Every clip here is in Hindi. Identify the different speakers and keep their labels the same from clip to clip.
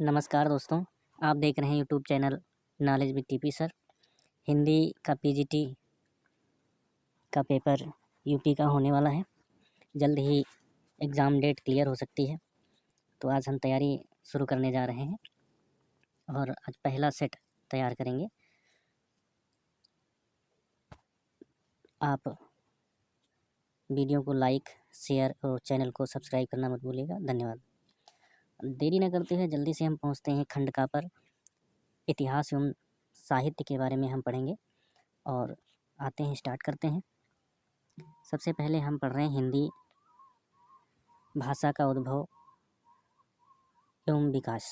Speaker 1: नमस्कार दोस्तों, आप देख रहे हैं YouTube channel knowledge with TP sir. Hindi का पीजीटी का पेपर यूपी का होने वाला है। जल्द ही एग्ज़ाम डेट क्लियर हो सकती है, तो आज हम तैयारी शुरू करने जा रहे हैं और आज पहला सेट तैयार करेंगे। आप वीडियो को लाइक, शेयर और चैनल को सब्सक्राइब करना मत भूलिएगा। धन्यवाद। देरी न करते हुए जल्दी से हम पहुँचते हैं खंड का पर। इतिहास एवं साहित्य के बारे में हम पढ़ेंगे और आते हैं, स्टार्ट करते हैं। सबसे पहले हम पढ़ रहे हैं हिंदी भाषा का उद्भव एवं विकास।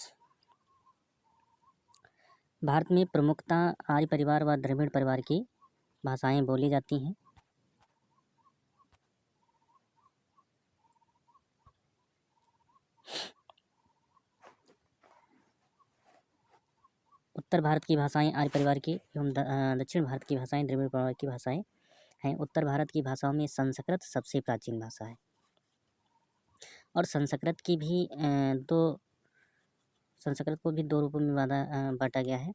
Speaker 1: भारत में प्रमुखतः आर्य परिवार व द्रविड़ परिवार की भाषाएं बोली जाती हैं। उत्तर भारत की भाषाएं आर्य परिवार की एवं दक्षिण भारत की भाषाएं द्रविड़ परिवार की भाषाएं हैं। उत्तर भारत की भाषाओं में संस्कृत सबसे प्राचीन भाषा है और संस्कृत को भी दो रूपों में बांटा गया है,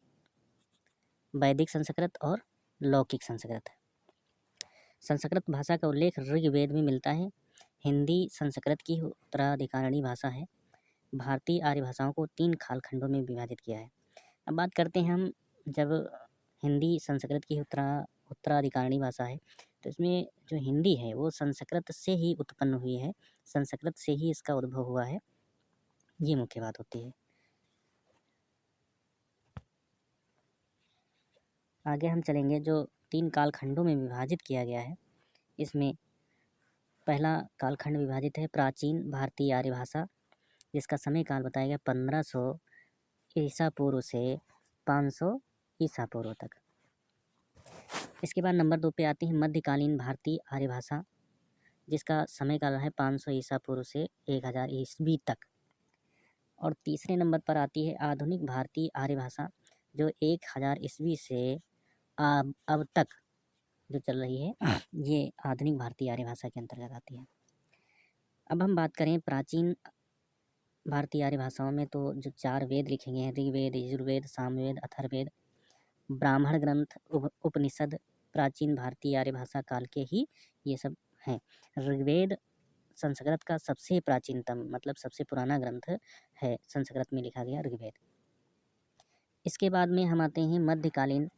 Speaker 1: वैदिक संस्कृत और लौकिक संस्कृत। संस्कृत भाषा का उल्लेख ऋग्वेद में मिलता है। हिंदी संस्कृत की उत्तराधिकारिणी भाषा है। भारतीय आर्य भाषाओं को 3 कालखंडों में विभाजित किया है। अब बात करते हैं हम, जब हिंदी संस्कृत की उत्तराधिकारिणी भाषा है तो इसमें जो हिंदी है वो संस्कृत से ही उत्पन्न हुई है, संस्कृत से ही इसका उद्भव हुआ है, ये मुख्य बात होती है। आगे हम चलेंगे, जो 3 कालखंडों में विभाजित किया गया है, इसमें पहला कालखंड विभाजित है प्राचीन भारतीय आर्य भाषा, जिसका समय काल बताया गया 1500 ईसा पूर्व से 500 ईसा पूर्व तक। इसके बाद नंबर 2 पे आती है मध्यकालीन भारतीय आर्य भाषा, जिसका समय काल है 500 ईसा पूर्व से 1000 ईस्वी तक। और तीसरे नंबर पर आती है आधुनिक भारतीय आर्य भाषा, जो 1000 ईस्वी से अब तक जो चल रही है, ये आधुनिक भारतीय आर्य भाषा के अंतर्गत आती है। अब हम बात करें प्राचीन भारतीय आर्य भाषाओं में, तो जो 4 वेद लिखे गए हैं, ऋग्वेद, यजुर्वेद, सामवेद, अथर्ववेद, ब्राह्मण ग्रंथ, उपनिषद, प्राचीन भारतीय आर्य भाषा काल के ही ये सब हैं। ऋग्वेद संस्कृत का सबसे प्राचीनतम, मतलब सबसे पुराना ग्रंथ है, संस्कृत में लिखा गया ऋग्वेद। इसके बाद में हम आते हैं मध्यकालीन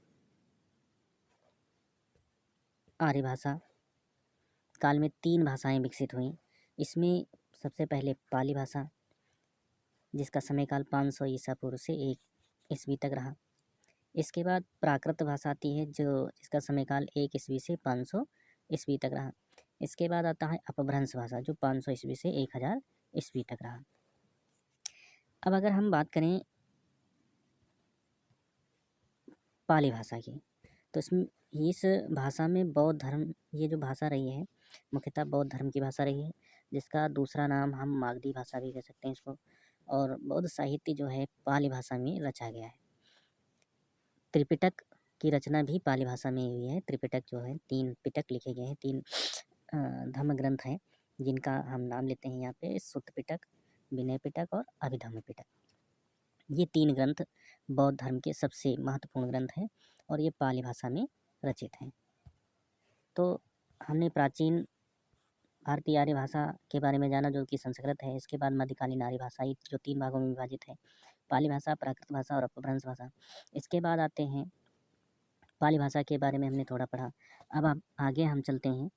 Speaker 1: आर्य भाषा काल में 3 भाषाएं विकसित हुई। इसमें सबसे पहले पाली भाषा, जिसका समय काल 500 ईसा पूर्व से 1 ईस्वी तक रहा। इसके बाद प्राकृत भाषा आती है, जिसका समय काल 1 ईस्वी से 500 ईस्वी तक रहा। इसके बाद आता है अपभ्रंश भाषा, जो 500 ईस्वी से 1000 ईस्वी तक रहा। अब अगर हम बात करें पाली भाषा की, तो इस भाषा में बौद्ध धर्म, ये जो भाषा रही है मुख्यतः बौद्ध धर्म की भाषा रही है, जिसका दूसरा नाम हम मागधी भाषा भी कह सकते हैं इसको। और बौद्ध साहित्य जो है पाली भाषा में रचा गया है। त्रिपिटक की रचना भी पाली भाषा में हुई है। त्रिपिटक जो है 3 पिटक लिखे गए हैं, 3 धर्म ग्रंथ हैं, जिनका हम नाम लेते हैं यहाँ पे सुत्त पिटक, विनय पिटक और अभिधम्म पिटक। ये 3 ग्रंथ बौद्ध धर्म के सबसे महत्वपूर्ण ग्रंथ हैं और ये पाली भाषा में रचित हैं। तो हमने प्राचीन भारतीय आर्य भाषा के बारे में जाना, जो कि संस्कृत है। इसके बाद मध्यकालीन आर्य भाषा, जो 3 भागों में विभाजित है, पाली भाषा, प्राकृत भाषा और अपभ्रंश भाषा। इसके बाद आते हैं, पाली भाषा के बारे में हमने थोड़ा पढ़ा। अब आगे हम चलते हैं,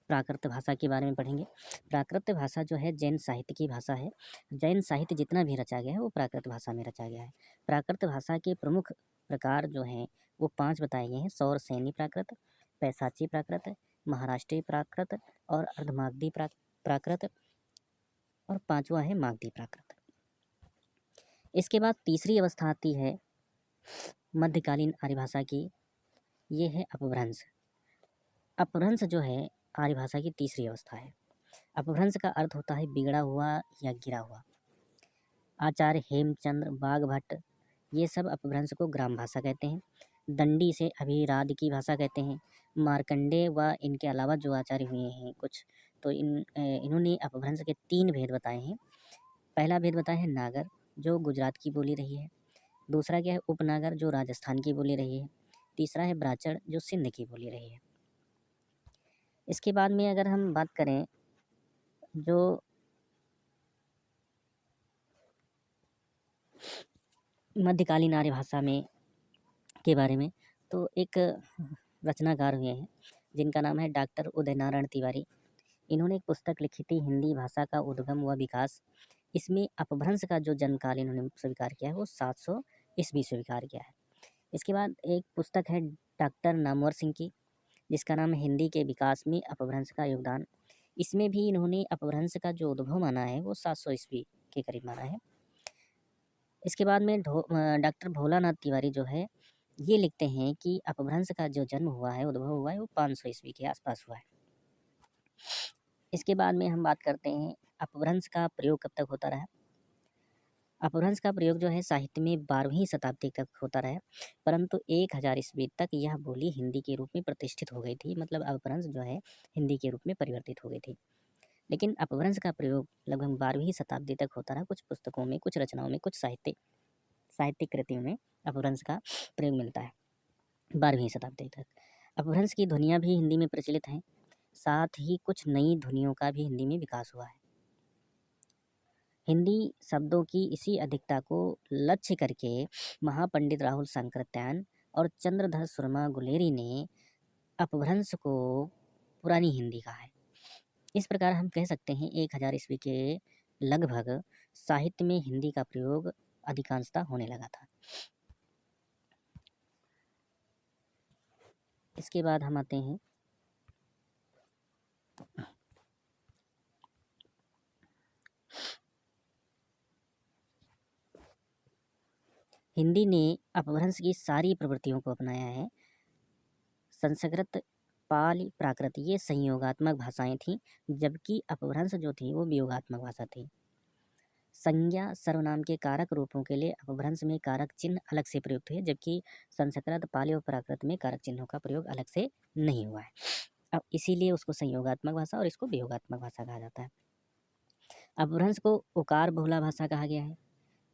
Speaker 1: प्राकृत भाषा के बारे में पढ़ेंगे। प्राकृत भाषा जो है जैन साहित्य की भाषा है। जैन साहित्य जितना भी रचा गया है वो प्राकृत भाषा में रचा गया है। प्राकृत भाषा के प्रमुख प्रकार जो हैं वो 5 बताए गए हैं: सौरसेनी प्राकृत, पैसाची प्राकृत, महाराष्ट्रीय प्राकृत और अर्धमागधी प्राकृत, और 5वां है मागधी प्राकृत। इसके बाद तीसरी अवस्था आती है मध्यकालीन आर्य भाषा की, ये है अपभ्रंश। अपभ्रंश जो है आर्य भाषा की तीसरी अवस्था है। अपभ्रंश का अर्थ होता है बिगड़ा हुआ या गिरा हुआ। आचार्य हेमचंद्र, बाघभट्ट, ये सब अपभ्रंश को ग्राम भाषा कहते हैं। दंडी से अभिराद की भाषा कहते हैं। मार्कंडेय व इनके अलावा जो आचार्य हुए हैं कुछ, तो इन्होंने अपभ्रंश के 3 भेद बताए हैं। पहला भेद बताया है नागर, जो गुजरात की बोली रही है। दूसरा क्या है उपनागर, जो राजस्थान की बोली रही है। तीसरा है ब्राचड़, जो सिंध की बोली रही है। इसके बाद में अगर हम बात करें जो मध्यकालीन आर्य भाषा में के बारे में, तो एक रचनाकार हुए हैं जिनका नाम है डॉक्टर उदय नारायण तिवारी। इन्होंने एक पुस्तक लिखी थी हिंदी भाषा का उद्गम व विकास। इसमें अपभ्रंश का जो जन्मकाल इन्होंने स्वीकार किया है वो 700 ईस्वी स्वीकार किया है। इसके बाद एक पुस्तक है डॉक्टर नामवर सिंह की, जिसका नाम है हिंदी के विकास में अपभ्रंश का योगदान। इसमें भी इन्होंने अपभ्रंश का जो उद्भव माना है वो 700 ईस्वी के करीब माना है। इसके बाद में डॉक्टर भोलानाथ तिवारी जो है ये लिखते हैं कि अपभ्रंश का जो जन्म हुआ है, उद्भव हुआ है, वो 500 ईस्वी के आसपास हुआ है। इसके बाद में हम बात करते हैं अपभ्रंश का प्रयोग कब तक होता रहा। अपभ्रंश का प्रयोग जो है साहित्य में 12वीं शताब्दी तक होता रहा, परंतु 1000 ईस्वी तक यह बोली हिंदी के रूप में प्रतिष्ठित हो गई थी। मतलब अपभ्रंश जो है हिंदी के रूप में परिवर्तित हो गई थी। लेकिन अपभ्रंश का प्रयोग लगभग 12वीं शताब्दी तक होता रहा। कुछ पुस्तकों में, कुछ रचनाओं में, कुछ साहित्यिक कृतियों में अपभ्रंश का प्रयोग मिलता है 12वीं शताब्दी तक। अपभ्रंश की ध्वनियाँ भी हिंदी में प्रचलित हैं, साथ ही कुछ नई ध्वनियों का भी हिंदी में विकास हुआ है। हिंदी शब्दों की इसी अधिकता को लक्ष्य करके महापंडित राहुल सांकृत्यायन और चंद्रधर सुरमा गुलेरी ने अपभ्रंश को पुरानी हिंदी कहा है। इस प्रकार हम कह सकते हैं 1000 ईस्वी के लगभग साहित्य में हिंदी का प्रयोग अधिकांशतः होने लगा था। इसके बाद हम आते हैं हिंदी ने अपभ्रंश की सारी प्रवृत्तियों को अपनाया है। संस्कृत, पाली, प्राकृत ये संयोगात्मक भाषाएं थीं, जबकि अपभ्रंश जो थी वो वियोगात्मक भाषा थी। संज्ञा सर्वनाम के कारक रूपों के लिए अपभ्रंश में कारक चिन्ह अलग से प्रयुक्त हुए, जबकि संस्कृत, पाली और प्राकृत में कारक चिन्हों का प्रयोग अलग से नहीं हुआ है। अब इसीलिए उसको संयोगात्मक भाषा और इसको वियोगात्मक भाषा कहा जाता है। अपभ्रंश को उकार बहुला भाषा कहा गया है।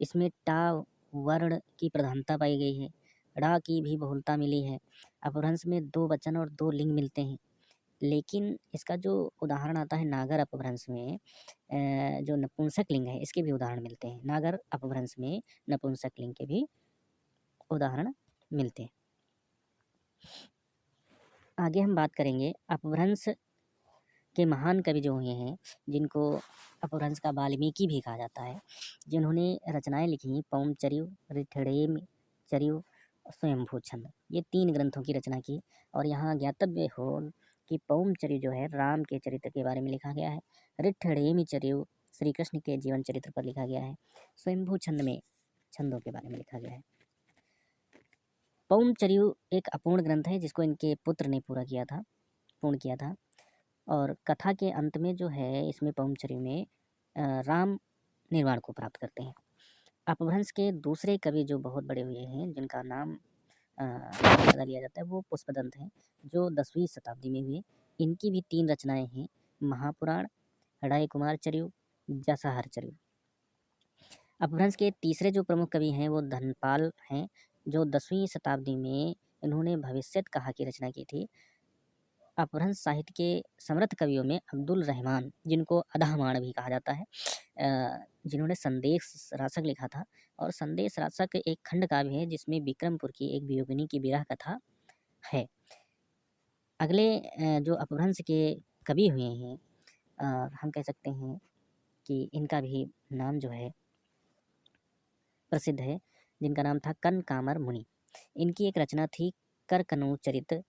Speaker 1: इसमें टा वर्ण की प्रधानता पाई गई है, ड़ा की भी बहुलता मिली है। अपभ्रंश में 2 वचन और 2 लिंग मिलते हैं, लेकिन इसका जो उदाहरण आता है नागर अपभ्रंश में जो नपुंसक लिंग है इसके भी उदाहरण मिलते हैं। नागर अपभ्रंश में नपुंसक लिंग के भी उदाहरण मिलते हैं। आगे हम बात करेंगे अपभ्रंश के महान कवि जो हुए हैं, जिनको अपभ्रंश का वाल्मीकि भी कहा जाता है, जिन्होंने रचनाएं लिखी पौमचर्यु, ऋठिणेमि चर्यु, स्वयंभू छंद, ये 3 ग्रंथों की रचना की। और यहाँ ज्ञातव्य हो कि पौमचर्यु जो है राम के चरित्र के बारे में लिखा गया है, ऋठिणेमि चर्यु श्री कृष्ण के जीवन चरित्र पर लिखा गया है, स्वयंभू छंद में छंदों के बारे में लिखा गया है। पौमचर्यु एक अपूर्ण ग्रंथ है जिसको इनके पुत्र ने पूर्ण किया था। और कथा के अंत में जो है इसमें पौमचर्यु में राम निर्वाण को प्राप्त करते हैं। अपभ्रंश के दूसरे कवि जो बहुत बड़े हुए हैं, जिनका नाम ज़्यादा लिया जाता है, वो पुष्पदंत हैं, जो 10वीं शताब्दी में हुए। इनकी भी 3 रचनाएं हैं, महापुराण, हड़ाई कुमार चर्यु, जसाहर चर्यु। अपभ्रंश के तीसरे जो प्रमुख कवि हैं वो धनपाल हैं, जो 10वीं शताब्दी में इन्होंने भविष्यत कहा की रचना की थी। अपभ्रंश साहित्य के समृद्ध कवियों में अब्दुल रहमान, जिनको अदाहमाण भी कहा जाता है, जिन्होंने संदेश रासक लिखा था। और संदेश रासक एक खंड काव्य है जिसमें विक्रमपुर की एक वियोगिनी की विरह कथा है। अगले जो अपभ्रंश के कवि हुए हैं, हम कह सकते हैं कि इनका भी नाम जो है प्रसिद्ध है, जिनका नाम था कनकामर मुनि। इनकी एक रचना थी करकनू चरित,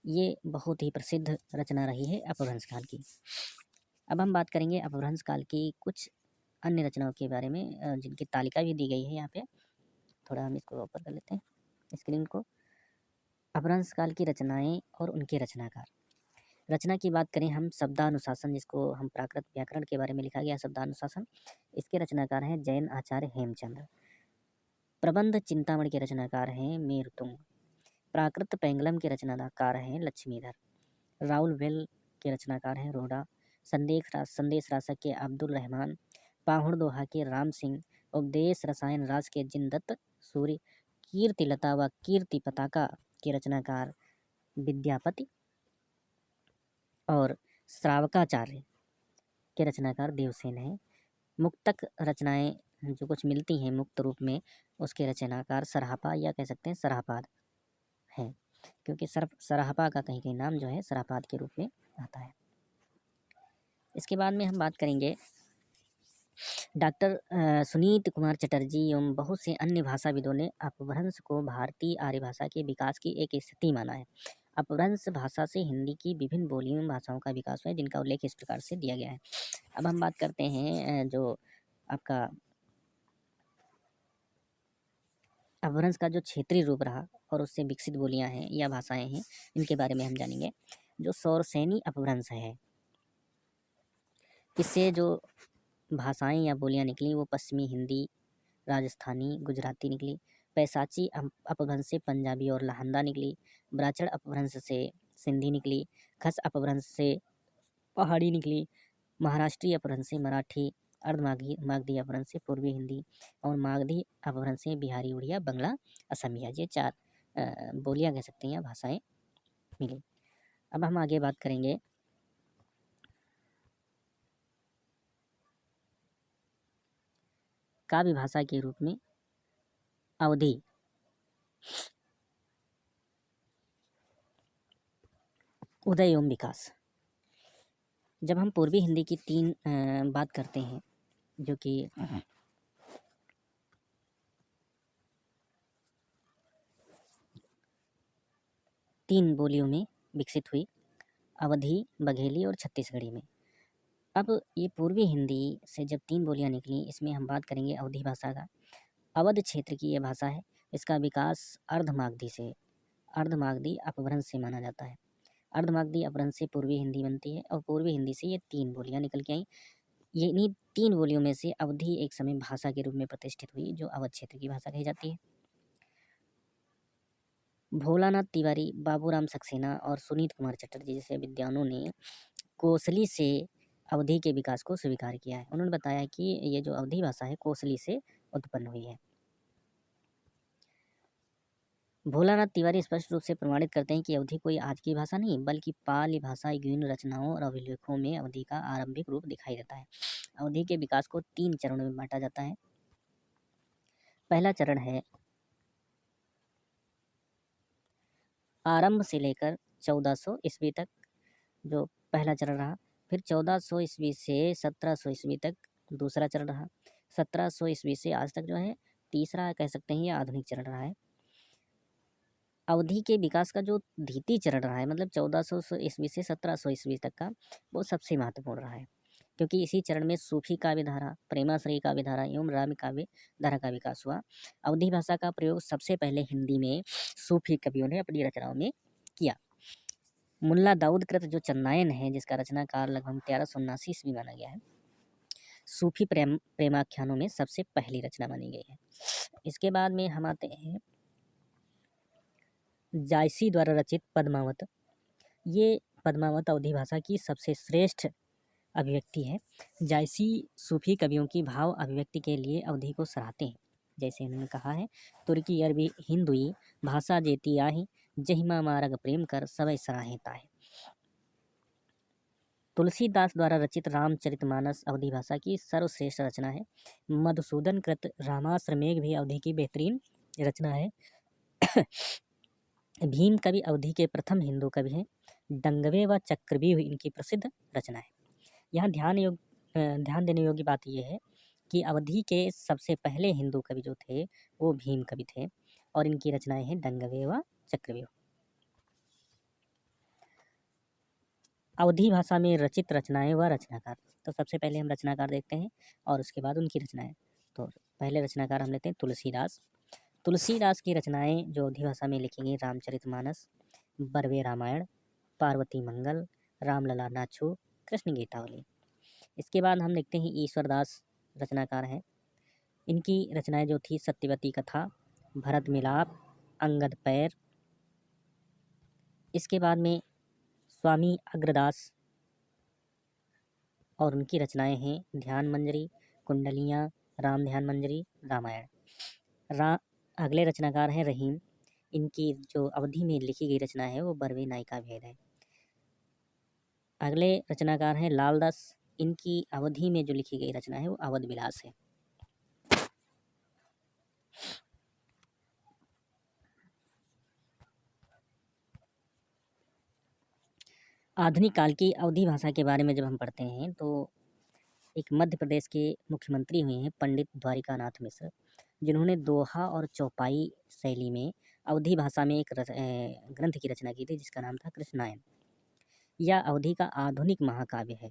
Speaker 1: ये बहुत ही प्रसिद्ध रचना रही है अपभ्रंश काल की। अब हम बात करेंगे अपभ्रंश काल की कुछ अन्य रचनाओं के बारे में, जिनकी तालिका भी दी गई है यहाँ पे। थोड़ा हम इसको ऊपर कर लेते हैं स्क्रीन को। अपभ्रंश काल की रचनाएं और उनके रचनाकार। रचना की बात करें हम शब्दानुशासन, जिसको हम प्राकृत व्याकरण के बारे में लिखा गया शब्दानुशासन, इसके रचनाकार हैं जैन आचार्य हेमचंद्र। प्रबंध चिंतामणि के रचनाकार हैं मेरुतुंग। प्राकृत पैंगलम के रचनाकार हैं लक्ष्मीधर। राउल वेल के रचनाकार हैं रोहड़ा। संदेश रासक के अब्दुल रहमान। पाहुड़ दोहा के राम सिंह, उपदेश रसायन राज के जिनदत्त सूर्य, कीर्ति लता व कीर्ति पताका के रचनाकार विद्यापति और श्रावकाचार्य के रचनाकार देवसेन है। मुक्तक रचनाएं जो कुछ मिलती हैं मुक्त रूप में, उसके रचनाकार सराहपा या कह सकते हैं सराहपाद है, क्योंकि सराहपा का कहीं कहीं नाम जो है सराहपाद के रूप में आता है। इसके बाद में हम बात करेंगे डॉक्टर सुनीत कुमार चटर्जी एवं बहुत से अन्य भाषाविदों ने अपभ्रंश को भारतीय आर्य भाषा के विकास की एक स्थिति माना है। अपभ्रंश भाषा से हिंदी की विभिन्न बोलियों में भाषाओं का विकास हुआ है, जिनका उल्लेख इस प्रकार से दिया गया है। अब हम बात करते हैं जो आपका अपभ्रंश का जो क्षेत्रीय रूप रहा और उससे विकसित बोलियां हैं या भाषाएं हैं, इनके बारे में हम जानेंगे। जो सौरसेनी अपभ्रंश है, इससे जो भाषाएं या बोलियां निकली वो पश्चिमी हिंदी, राजस्थानी, गुजराती निकली। पैसाची अपभ्रंश से पंजाबी और लहंदा निकली। ब्राचड़ अपभ्रंश से सिंधी निकली। खस अपभ्रंश से पहाड़ी निकली। महाराष्ट्रीय अपभ्रंश से मराठी। मागधी अपभ्रंश से पूर्वी हिंदी और मागधी अपभ्रंश से बिहारी, उड़िया, बंगला, असमिया, ये 4 बोलियां कह सकते हैं या भाषाएं मिली। अब हम आगे बात करेंगे काव्य भाषा के रूप में अवधी। उदय एवं विकास। जब हम पूर्वी हिंदी की 3 बात करते हैं जो कि तीन बोलियों में विकसित हुई, अवधी, बघेली और छत्तीसगढ़ी में। अब ये पूर्वी हिंदी से जब 3 बोलियां निकली, इसमें हम बात करेंगे अवधी भाषा का। अवध क्षेत्र की यह भाषा है। इसका विकास अर्धमागधी अपभ्रंश से माना जाता है। अर्धमागधी अपभ्रंश से पूर्वी हिंदी बनती है और पूर्वी हिंदी से ये 3 बोलियां निकल के आई। ये इन्हीं 3 बोलियों में से अवधी एक समय भाषा के रूप में प्रतिष्ठित हुई, जो अवध क्षेत्र की भाषा कही जाती है। भोलानाथ तिवारी, बाबूराम सक्सेना और सुनीत कुमार चटर्जी जैसे विद्वानों ने कोसली से अवधी के विकास को स्वीकार किया है। उन्होंने बताया कि ये जो अवधी भाषा है कोसली से उत्पन्न हुई है। भोलानाथ तिवारी स्पष्ट रूप से प्रमाणित करते हैं कि अवधी कोई आज की भाषा नहीं, बल्कि पाली भाषा विभिन्न रचनाओं और अभिलेखों में अवधी का आरंभिक रूप दिखाई देता है। अवधी के विकास को 3 चरणों में बांटा जाता है। पहला चरण है आरंभ से लेकर 1400 ईस्वी तक, जो पहला चरण रहा। फिर 1400 ईस्वी से 1700 ईस्वी तक दूसरा चरण रहा। 1700 ईस्वी से आज तक जो है तीसरा कह सकते हैं ये आधुनिक चरण रहा है। अवधी के विकास का जो द्वितीय चरण रहा है, मतलब 1400 ईस्वी से 1700 ईस्वी तक का, वो सबसे महत्वपूर्ण रहा है, क्योंकि इसी चरण में सूफी काव्य धारा, प्रेमाश्रयी काव्य धारा एवं राम काव्य धारा का विकास हुआ। अवधी भाषा का प्रयोग सबसे पहले हिंदी में सूफी कवियों ने अपनी रचनाओं में किया। मुल्ला दाऊद कृत जो चन्नायन है, जिसका रचनाकाल लगभग 1379 ईस्वी माना गया है, सूफी प्रेमाख्यानों में सबसे पहली रचना मानी गई है। इसके बाद में हम आते हैं जायसी द्वारा रचित पद्मावत। ये पद्मावत अवधी भाषा की सबसे श्रेष्ठ अभिव्यक्ति है। जायसी सूफी कवियों की भाव अभिव्यक्ति के लिए अवधी को सराहते हैं। जैसे उन्होंने कहा है, तुर्की, अरबी, हिंदुई भाषा जेती आही, जहिमा मारग प्रेम कर सवै सराहेता है। तुलसीदास द्वारा रचित रामचरितमानस अवधी भाषा की सर्वश्रेष्ठ रचना है। मधुसूदन कृत रामाश्रमेघ भी अवधी की बेहतरीन रचना है। भीम कवि अवधी के प्रथम हिंदू कवि हैं। डंगवे व चक्रव्यूह इनकी प्रसिद्ध रचना है। यहाँ ध्यान देने योग्य बात यह है कि अवधी के सबसे पहले हिंदू कवि जो थे वो भीम कवि थे और इनकी रचनाएं हैं डंगवे व चक्रव्यूह। अवधी भाषा में रचित रचनाएं व रचनाकार। तो सबसे पहले हम रचनाकार देखते हैं और उसके बाद उनकी रचनाएं। तो पहले रचनाकार हम लेते हैं तुलसीदास। तुलसीदास की रचनाएं जो अवधी भाषा में लिखी गई, रामचरितमानस, बरवे रामायण, पार्वती मंगल, रामलला नाचू, कृष्ण गीतावली। इसके बाद हम देखते हैं ईश्वरदास रचनाकार हैं। इनकी रचनाएं जो थी सत्यवती कथा, भरत मिलाप, अंगद पैर। इसके बाद में स्वामी अग्रदास और उनकी रचनाएं हैं ध्यान मंजरी, कुंडलियाँ, राम ध्यान मंजरी, रामायण। अगले रचनाकार हैं रहीम। इनकी जो अवधि में लिखी गई रचना है वो बरवे नायिका भेद है। अगले रचनाकार हैं लालदास। इनकी अवधि में जो लिखी गई रचना है वो अवध विलास है। आधुनिक काल की अवधी भाषा के बारे में जब हम पढ़ते हैं तो एक मध्य प्रदेश के मुख्यमंत्री हुए हैं पंडित द्वारिकानाथ मिश्र, जिन्होंने दोहा और चौपाई शैली में अवधी भाषा में एक ग्रंथ की रचना की थी जिसका नाम था कृष्णायन। यह अवधी का आधुनिक महाकाव्य है।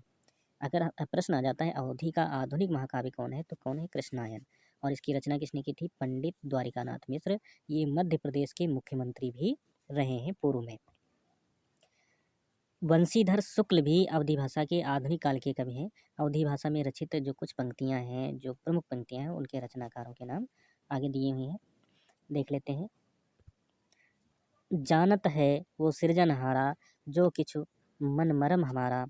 Speaker 1: अगर प्रश्न आ जाता है अवधी का आधुनिक महाकाव्य कौन है तो कौन है, कृष्णायन। और इसकी रचना किसने की थी, पंडित द्वारिकानाथ मिश्र। ये मध्य प्रदेश के मुख्यमंत्री भी रहे हैं पूर्व में। वंशीधर शुक्ल भी अवधी भाषा के आधुनिक काल के कवि हैं। अवधी भाषा में रचित जो कुछ पंक्तियां हैं, जो प्रमुख पंक्तियां हैं, उनके रचनाकारों के नाम आगे दिए हुए हैं, देख लेते हैं। जानत है वो सृजनहारा, जो किछु मन मरम हमारा,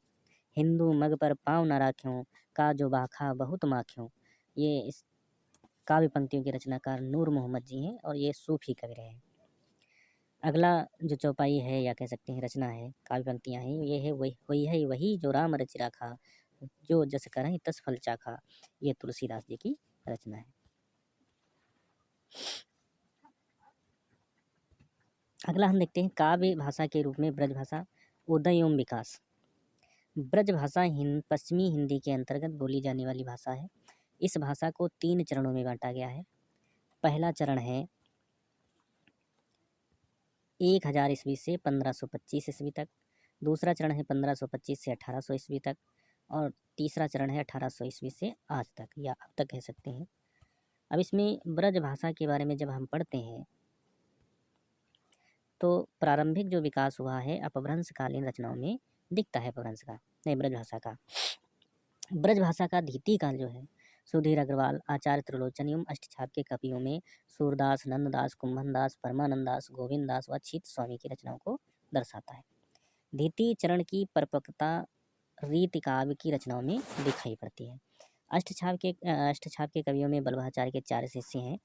Speaker 1: हिंदू मग पर पाँव न राख्यों, का जो बाखा बहुत माख्यों। ये इस काव्य पंक्तियों के रचनाकार नूर मोहम्मद जी हैं और ये सूफी कवि रहे हैं। अगला जो चौपाई है या कह सकते हैं रचना है, काव्य पंक्तियाँ हैं, ये है वही जो राम रचि राखा, जो जस करहिं तस फल चाखा। ये तुलसीदास जी की रचना है। अगला हम देखते हैं काव्य भाषा के रूप में ब्रज भाषा, उदय एवं विकास। ब्रज भाषा पश्चिमी हिंदी के अंतर्गत बोली जाने वाली भाषा है। इस भाषा को 3 चरणों में बांटा गया है। पहला चरण है 1000 ईस्वी से 1525 ईस्वी तक। दूसरा चरण है 1525 से 1800 ईस्वी तक। और तीसरा चरण है 1800 ईस्वी से आज तक या अब तक कह सकते हैं। अब इसमें ब्रज भाषा के बारे में जब हम पढ़ते हैं तो प्रारंभिक जो विकास हुआ है अपभ्रंशकालीन रचनाओं में दिखता है ब्रज भाषा का। ब्रज भाषा का द्वितीय काल जो है सुधीर अग्रवाल, आचार्य त्रिलोचन एवं अष्टछाप के कवियों में सूरदास, नंददास, कुंभनदास, परमानंद दास, गोविंद दास व छीत स्वामी की रचनाओं को दर्शाता है। द्वितीय चरण की परिपक्वता रीति काव्य की रचनाओं में दिखाई पड़ती है। अष्टछाप के कवियों में बल्लभाचार्य के 4 शिष्य हैं,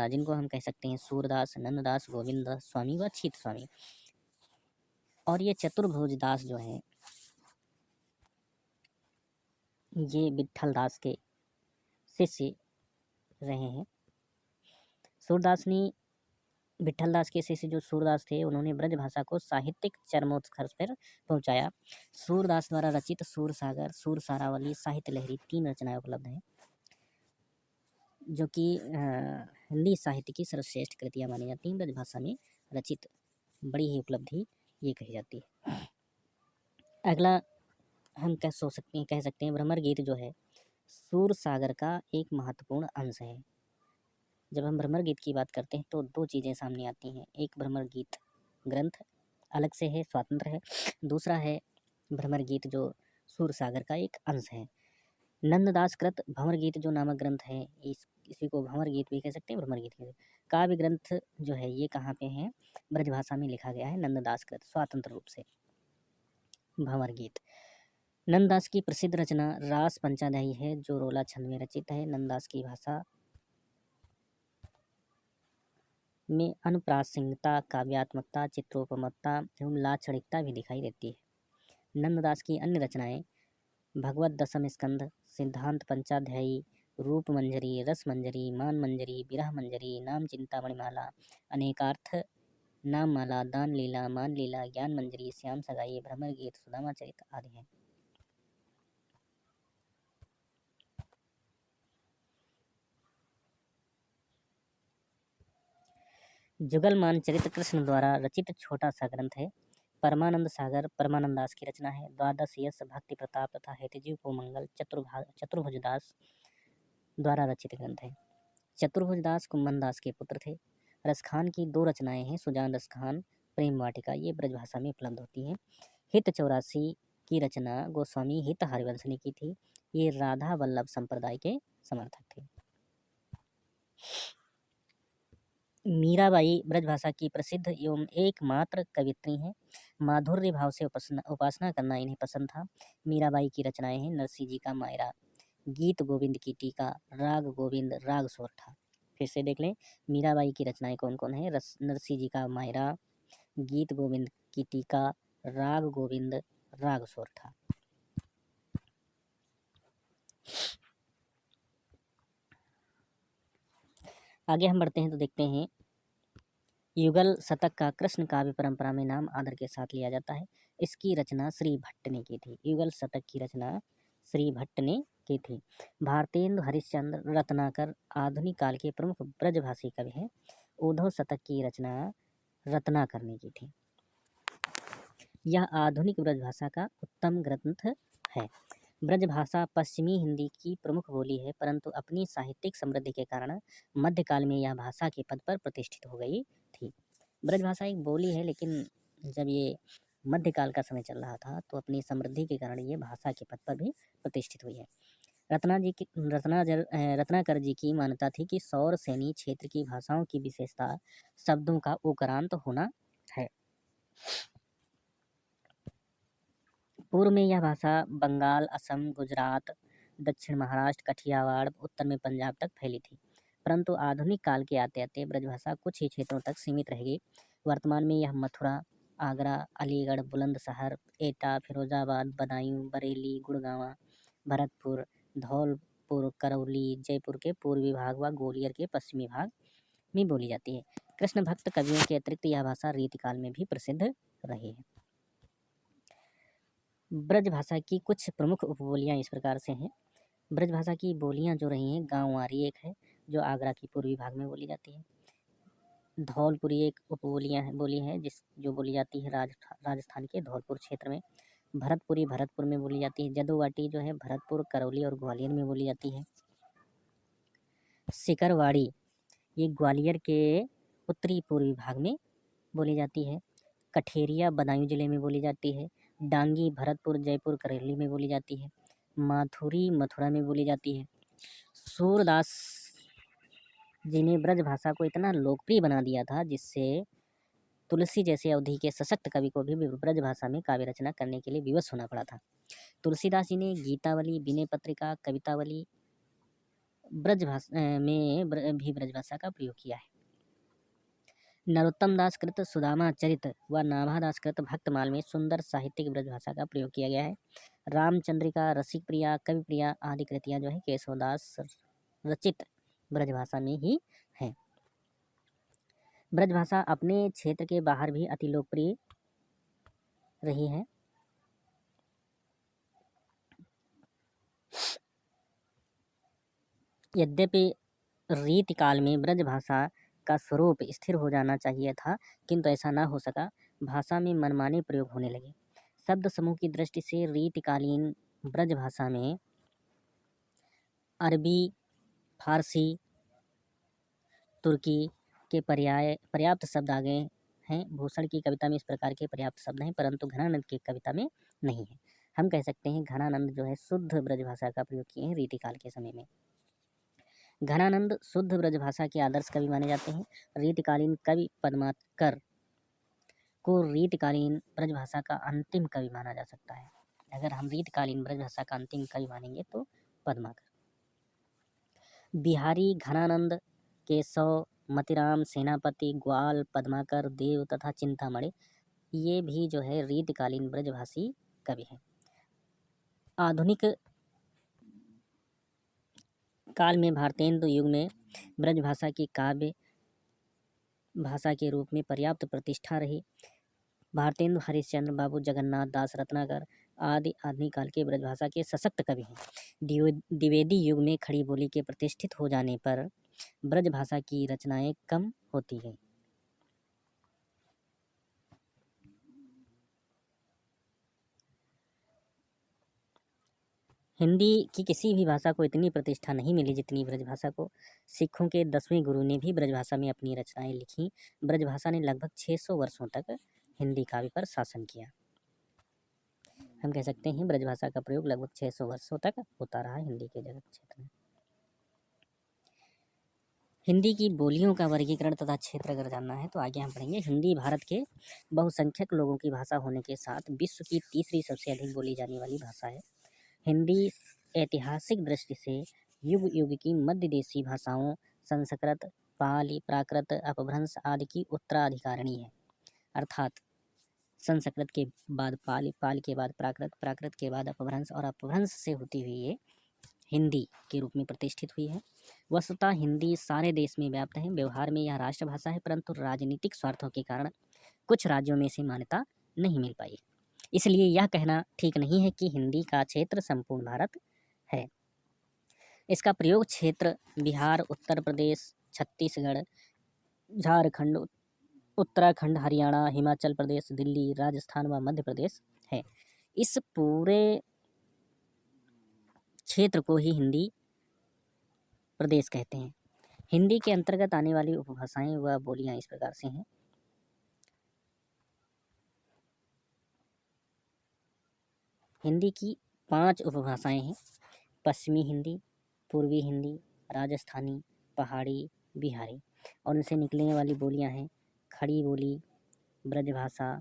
Speaker 1: जिनको हम कह सकते हैं सूरदास, नंददास, गोविंद दास स्वामी व छीत स्वामी। और ये चतुर्भुज दास जो हैं ये विट्ठल दास के शिष्य रहे हैं। सूरदास ने विट्ठल दास के शिष्य जो सूरदास थे उन्होंने ब्रज भाषा को साहित्यिक चरमोत्कर्ष पर पहुंचाया। सूरदास द्वारा रचित सूरसागर, सूरसारावली, साहित्य लहरी 3 रचनाएं उपलब्ध हैं जो कि हिंदी साहित्य की सर्वश्रेष्ठ कृतियां मानी जाती हैं। ब्रज भाषा में रचित बड़ी ही उपलब्धि ये कही जाती है। अगला हम कह सकते हैं भ्रमर गीत जो है सूरसागर का एक महत्वपूर्ण अंश है। जब हम भ्रमर गीत की बात करते हैं तो 2 चीज़ें सामने आती हैं। एक भ्रमर गीत ग्रंथ अलग से है, स्वतंत्र है। दूसरा है भ्रमर गीत जो सूरसागर का एक अंश है। नंददास कृत भंवर गीत जो नामक ग्रंथ है इसी को भंवर गीत भी कह सकते हैं, भ्रमर गीत भी। काव्य ग्रंथ जो है ये कहाँ पे है, ब्रज भाषा में लिखा गया है नंददास कृत स्वतंत्र रूप से भंवर गीत। नंददास की प्रसिद्ध रचना रास पंचाध्यायी है जो रोला छंद में रचित है। नंददास की भाषा में अनुप्रासंगिकता, काव्यात्मकता, चित्रोपमता एवं लाक्षणिकता भी दिखाई देती है। नंददास की अन्य रचनाएं भगवत दशम स्कंध, सिद्धांत पंचाध्यायी, रूप मंजरी, रस मंजरी, मान मंजरी, विरह मंजरी, नाम चिंता मणिमाला, अनेकार्थ नाम माला, दान लीला, मान लीला, ज्ञान मंजरी, श्याम सगाई, भ्रमर गीत, सुदामा चरित आदि हैं। जुगलमान चरित कृष्ण द्वारा रचित छोटा सा ग्रंथ है। परमानंद सागर परमानंद दास की रचना है। द्वादश यश, भक्ति प्रताप तथा हेतजीव को मंगल चतुर्भुज दास द्वारा रचित ग्रंथ है। चतुर्भुज दास कुंभन दास के पुत्र थे। रसखान की 2 रचनाएं हैं, सुजान रसखान, प्रेम वाटिका, ये ब्रज भाषा में उपलब्ध होती हैं। हित 84 की रचना गोस्वामी हित हरिवंश ने की थी। ये राधा वल्लभ संप्रदाय के समर्थक थे। मीराबाई ब्रज भाषा की प्रसिद्ध एवं एकमात्र कवियत्री हैं। माधुर्य भाव से उपासना करना इन्हें पसंद था। मीराबाई की रचनाएं हैं नरसिंह जी का मायरा, गीत गोविंद की टीका, राग गोविंद, राग सोरठा। फिर से देख लें, मीराबाई की रचनाएं कौन कौन है? नरसिंह जी का मायरा, गीत गोविंद की टीका, राग गोविंद, राग सोरठा। आगे हम बढ़ते हैं तो देखते हैं, युगल शतक का कृष्ण काव्य परंपरा में नाम आदर के साथ लिया जाता है। इसकी रचना श्री भट्ट ने की थी। युगल शतक की रचना श्री भट्ट ने की थी। भारतेंदु हरिश्चंद्र रत्नाकर आधुनिक काल के प्रमुख ब्रजभाषी कवि हैं। उद्धव शतक की रचना रत्नाकर ने की थी। यह आधुनिक ब्रजभाषा का उत्तम ग्रंथ है। ब्रजभाषा पश्चिमी हिंदी की प्रमुख बोली है, परंतु अपनी साहित्यिक समृद्धि के कारण मध्यकाल में यह भाषा के पद पर प्रतिष्ठित हो गई थी। ब्रजभाषा एक बोली है, लेकिन जब ये मध्यकाल का समय चल रहा था तो अपनी समृद्धि के कारण ये भाषा के पद पर भी प्रतिष्ठित हुई है। रत्नाकर जी की मान्यता थी कि सौर सैनी क्षेत्र की भाषाओं की विशेषता शब्दों का उक्रांत होना है। पूर्व में यह भाषा बंगाल, असम, गुजरात, दक्षिण महाराष्ट्र, कठियावाड़, उत्तर में पंजाब तक फैली थी, परंतु आधुनिक काल के आते आते ब्रजभाषा कुछ ही क्षेत्रों तक सीमित रह गई। वर्तमान में यह मथुरा, आगरा, अलीगढ़, बुलंदशहर, एटा, फिरोजाबाद, बदायूं, बरेली, गुड़गांव, भरतपुर, धौलपुर, करौली, जयपुर के पूर्वी भाग व ग्वालियर के पश्चिमी भाग में बोली जाती है। कृष्ण भक्त कवियों के अतिरिक्त यह भाषा रीतिकाल में भी प्रसिद्ध रही है। ब्रजभाषा की कुछ प्रमुख उपबोलियां इस प्रकार से हैं। ब्रजभाषा की बोलियां जो रही हैं, गांववारी एक है जो आगरा की पूर्वी भाग में बोली जाती है। धौलपुरी एक बोली है जो बोली जाती है राजस्थान के धौलपुर क्षेत्र में। भरतपुरी भरतपुर में बोली जाती है। जदुवाटी जो है भरतपुर, करौली और ग्वालियर में बोली जाती है। सिकरवाड़ी ये ग्वालियर के उत्तरी पूर्वी भाग में बोली जाती है। कठेरिया बदायूं जिले में बोली जाती है। डांगी भरतपुर, जयपुर, करौली में बोली जाती है। माथुरी मथुरा में बोली जाती है। सूरदास जी ने ब्रजभाषा को इतना लोकप्रिय बना दिया था जिससे तुलसी जैसे अवधि के सशक्त कवि को भी ब्रजभाषा में काव्य रचना करने के लिए विवश होना पड़ा था। तुलसीदास जी ने गीतावली, विनय पत्रिका, कवितावली भी ब्रजभाषा का प्रयोग किया है। नरोत्तम दास कृत सुदामा चरित व नाभादास कृत भक्तमाल में सुंदर साहित्यिक ब्रजभाषा का प्रयोग किया गया है। रामचंद्रिका, रसिक प्रिया, कवि प्रिया आदि कृतियां जो है केशवदास रचित ब्रजभाषा में ही है। ब्रजभाषा अपने क्षेत्र के बाहर भी अति लोकप्रिय रही है। यद्यपि रीतिकाल में ब्रजभाषा का स्वरूप स्थिर हो जाना चाहिए था, किंतु ऐसा न हो सका। भाषा में मनमाने प्रयोग होने लगे। शब्द समूह की दृष्टि से रीतिकालीन ब्रजभाषा में अरबी, फारसी, तुर्की के पर्याप्त शब्द आ गए हैं। भूषण की कविता में इस प्रकार के पर्याप्त शब्द हैं, परंतु घनानंद की कविता में नहीं है। हम कह सकते हैं घनानंद जो है शुद्ध ब्रजभाषा का प्रयोग किए हैं रीतिकाल के समय में। घनानंद शुद्ध ब्रजभाषा के आदर्श कवि माने जाते हैं। रीतिकालीन कवि पद्माकर को रीतिकालीन ब्रजभाषा का अंतिम कवि माना जा सकता है। अगर हम रीतिकालीन ब्रजभाषा का अंतिम कवि मानेंगे तो पद्माकर। बिहारी, घनानंद, केशव, मतिराम, सेनापति, ग्वाल, पद्माकर, देव तथा चिंतामणि ये भी जो है रीतिकालीन ब्रजभाषी कवि हैं। आधुनिक काल में भारतेंदु युग में ब्रजभाषा की काव्य भाषा के रूप में पर्याप्त प्रतिष्ठा रही। भारतेंदु हरिश्चंद्र, बाबू जगन्नाथ दास, रत्नाकर आदि आधुनिक काल के ब्रजभाषा के सशक्त कवि हैं। द्विवेदी युग में खड़ी बोली के प्रतिष्ठित हो जाने पर ब्रजभाषा की रचनाएं कम होती हैं। हिंदी की किसी भी भाषा को इतनी प्रतिष्ठा नहीं मिली जितनी ब्रजभाषा को। सिखों के 10वें गुरु ने भी ब्रजभाषा में अपनी रचनाएं लिखी। ब्रजभाषा ने लगभग 600 वर्षों तक हिंदी काव्य पर शासन किया। हम कह सकते हैं ब्रजभाषा का प्रयोग लगभग 600 वर्षों तक होता रहा हिंदी के जगत क्षेत्र में। हिंदी की बोलियों का वर्गीकरण तथा क्षेत्र अगर जानना है तो आगे हम पढ़ेंगे। हिंदी भारत के बहुसंख्यक लोगों की भाषा होने के साथ विश्व की तीसरी सबसे अधिक बोली जाने वाली भाषा है। हिंदी ऐतिहासिक दृष्टि से युग युग की मध्य देशी भाषाओं संस्कृत, पाली, प्राकृत, अपभ्रंश आदि की उत्तराधिकारिणी है। अर्थात संस्कृत के बाद पाली, पाली के बाद प्राकृत, प्राकृत के बाद अपभ्रंश और अपभ्रंश से होती हुई ये हिंदी के रूप में प्रतिष्ठित हुई है। वस्तुतः हिंदी सारे देश में व्याप्त है। व्यवहार में यह राष्ट्रभाषा है, परंतु राजनीतिक स्वार्थों के कारण कुछ राज्यों में इसे मान्यता नहीं मिल पाई। इसलिए यह कहना ठीक नहीं है कि हिंदी का क्षेत्र संपूर्ण भारत है। इसका प्रयोग क्षेत्र बिहार, उत्तर प्रदेश, छत्तीसगढ़, झारखंड, उत्तराखंड, हरियाणा, हिमाचल प्रदेश, दिल्ली, राजस्थान व मध्य प्रदेश है। इस पूरे क्षेत्र को ही हिंदी प्रदेश कहते हैं। हिंदी के अंतर्गत आने वाली उपभाषाएं व बोलियां इस प्रकार से हैं। हिंदी की 5 उपभाषाएं हैं। पश्चिमी हिंदी, पूर्वी हिंदी, राजस्थानी, पहाड़ी, बिहारी। और इनसे निकलने वाली बोलियां हैं खड़ी बोली, ब्रजभाषा,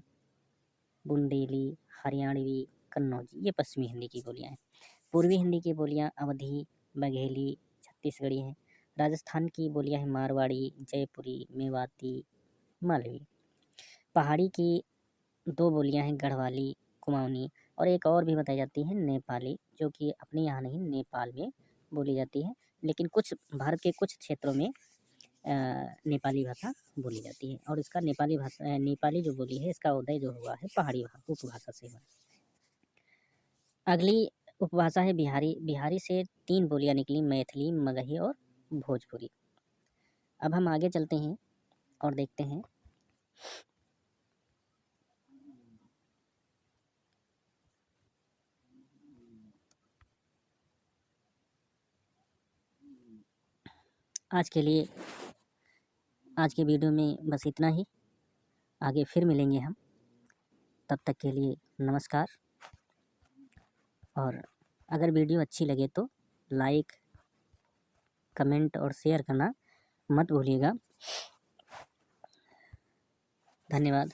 Speaker 1: बुंदेली, हरियाणवी, कन्नौजी। ये पश्चिमी हिंदी की बोलियां हैं। पूर्वी हिंदी की बोलियां अवधी, बघेली, छत्तीसगढ़ी हैं। राजस्थान की बोलियां हैं मारवाड़ी, जयपुरी, मेवाती, मालवी। पहाड़ी की 2 बोलियां हैं गढ़वाली, कुमाऊनी और एक और भी बताई जाती है नेपाली, जो कि अपने यहाँ नहीं नेपाल में बोली जाती है, लेकिन कुछ भारत के कुछ क्षेत्रों में नेपाली भाषा बोली जाती है। और इसका नेपाली जो बोली है, इसका उदय जो हुआ है पहाड़ी उपभाषा से हुआ। अगली उपभाषा है बिहारी। बिहारी से 3 बोलियां निकली, मैथिली, मगही और भोजपुरी। अब हम आगे चलते हैं और देखते हैं आज के वीडियो में बस इतना ही। आगे फिर मिलेंगे हम, तब तक के लिए नमस्कार। और अगर वीडियो अच्छी लगे तो लाइक, कमेंट और शेयर करना मत भूलिएगा। धन्यवाद।